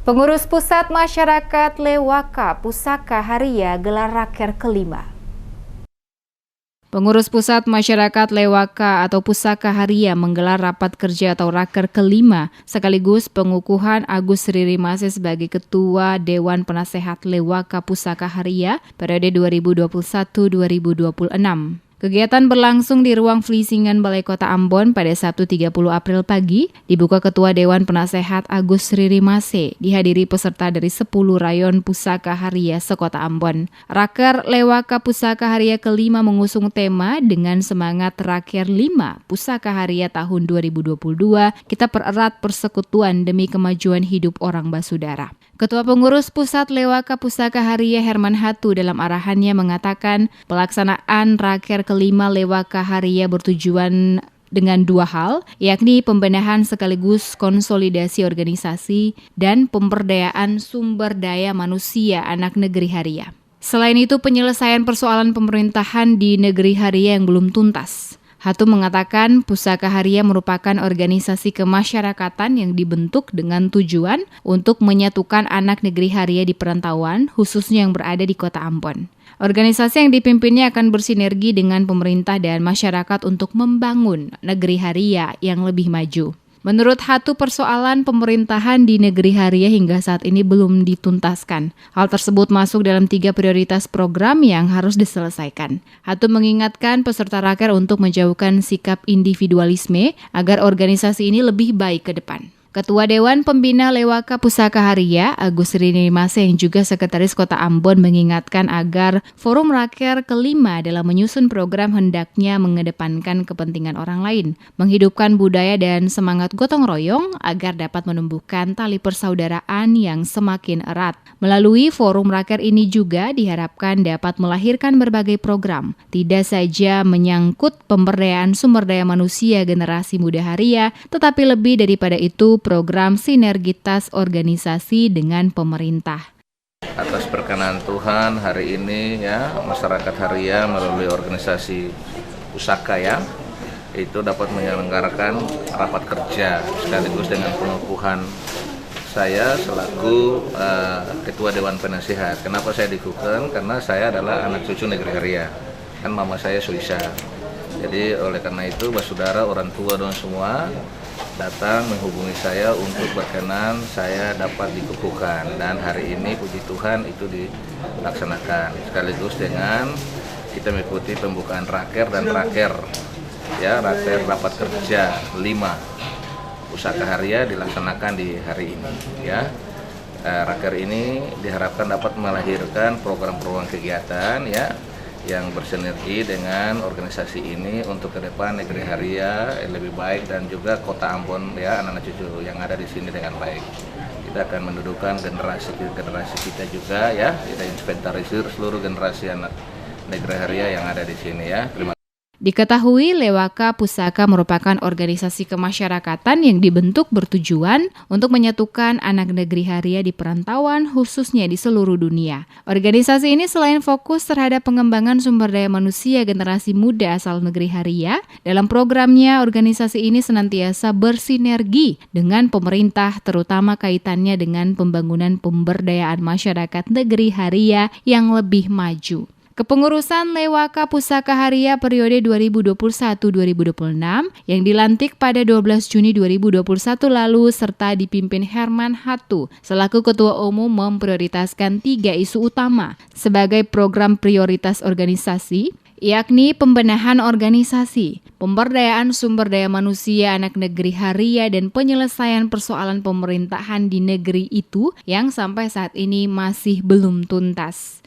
Pengurus Pusat Masyarakat Lewaka Pusaka Haria gelar Raker kelima. Pengurus Pusat Masyarakat Lewaka atau Pusaka Haria menggelar rapat kerja atau Raker kelima sekaligus pengukuhan Agus Riri Mase sebagai Ketua Dewan Penasehat Lewaka Pusaka Haria periode 2021-2026. Kegiatan berlangsung di ruang Flisingan Balai Kota Ambon pada Sabtu 30 April pagi, dibuka Ketua Dewan Penasehat Agus Riri Mase, dihadiri peserta dari 10 rayon Pusaka Haria sekota Ambon. Raker Lewaka Pusaka Haria kelima mengusung tema dengan semangat Raker 5 Pusaka Haria tahun 2022, kita pererat persekutuan demi kemajuan hidup orang basudara. Ketua Pengurus Pusat Lewaka Pusaka Haria Herman Hatu dalam arahannya mengatakan pelaksanaan Raker kelima Lewaka Haria bertujuan dengan dua hal, yakni pembenahan sekaligus konsolidasi organisasi dan pemberdayaan sumber daya manusia anak negeri Haria. Selain itu, penyelesaian persoalan pemerintahan di negeri Haria yang belum tuntas. Hatu mengatakan Pusaka Haria merupakan organisasi kemasyarakatan yang dibentuk dengan tujuan untuk menyatukan anak negeri Haria di perantauan, khususnya yang berada di kota Ambon. Organisasi yang dipimpinnya akan bersinergi dengan pemerintah dan masyarakat untuk membangun negeri Haria yang lebih maju. Menurut Hatu, persoalan pemerintahan di negeri Haria hingga saat ini belum dituntaskan. Hal tersebut masuk dalam 3 prioritas program yang harus diselesaikan. Hatu mengingatkan peserta Raker untuk menjauhkan sikap individualisme agar organisasi ini lebih baik ke depan. Ketua Dewan Pembina Lewaka Pusaka Haria, Agus Riri Mase yang juga Sekretaris Kota Ambon mengingatkan agar Forum Raker kelima dalam menyusun program hendaknya mengedepankan kepentingan orang lain, menghidupkan budaya dan semangat gotong royong agar dapat menumbuhkan tali persaudaraan yang semakin erat. Melalui Forum Raker ini juga diharapkan dapat melahirkan berbagai program, tidak saja menyangkut pemberdayaan sumber daya manusia generasi muda Haria, tetapi lebih daripada itu program sinergitas organisasi dengan pemerintah. Atas perkenan Tuhan, hari ini masyarakat Haria melalui organisasi Pusaka itu dapat menyelenggarakan rapat kerja sekaligus dengan pengukuhan saya selaku Ketua Dewan Penasehat. Kenapa saya dikukuhkan? Karena saya adalah anak cucu negeri Haria, kan mama saya Suisa. Jadi oleh karena itu basudara, orang tua dan semua datang menghubungi saya untuk berkenan saya dapat dikukuhkan, dan hari ini puji Tuhan itu dilaksanakan sekaligus dengan kita mengikuti pembukaan Raker dan Raker rapat kerja 5 Pusaka Haria dilaksanakan di hari ini Raker ini diharapkan dapat melahirkan program-program kegiatan yang bersinergi dengan organisasi ini untuk ke depan negeri Haria lebih baik dan juga kota Ambon anak-anak cucu yang ada di sini dengan baik. Kita akan mendudukan generasi kita juga kita inventarisir seluruh generasi anak negeri Haria yang ada di sini Terima kasih. Diketahui Lewaka Pusaka merupakan organisasi kemasyarakatan yang dibentuk bertujuan untuk menyatukan anak negeri Haria di perantauan khususnya di seluruh dunia. Organisasi ini selain fokus terhadap pengembangan sumber daya manusia generasi muda asal negeri Haria, dalam programnya organisasi ini senantiasa bersinergi dengan pemerintah terutama kaitannya dengan pembangunan pemberdayaan masyarakat negeri Haria yang lebih maju. Kepengurusan Lewaka Pusaka Haria periode 2021-2026 yang dilantik pada 12 Juni 2021 lalu serta dipimpin Herman Hatu selaku Ketua Umum memprioritaskan 3 isu utama sebagai program prioritas organisasi, yakni pembenahan organisasi, pemberdayaan sumber daya manusia anak negeri Haria, dan penyelesaian persoalan pemerintahan di negeri itu yang sampai saat ini masih belum tuntas.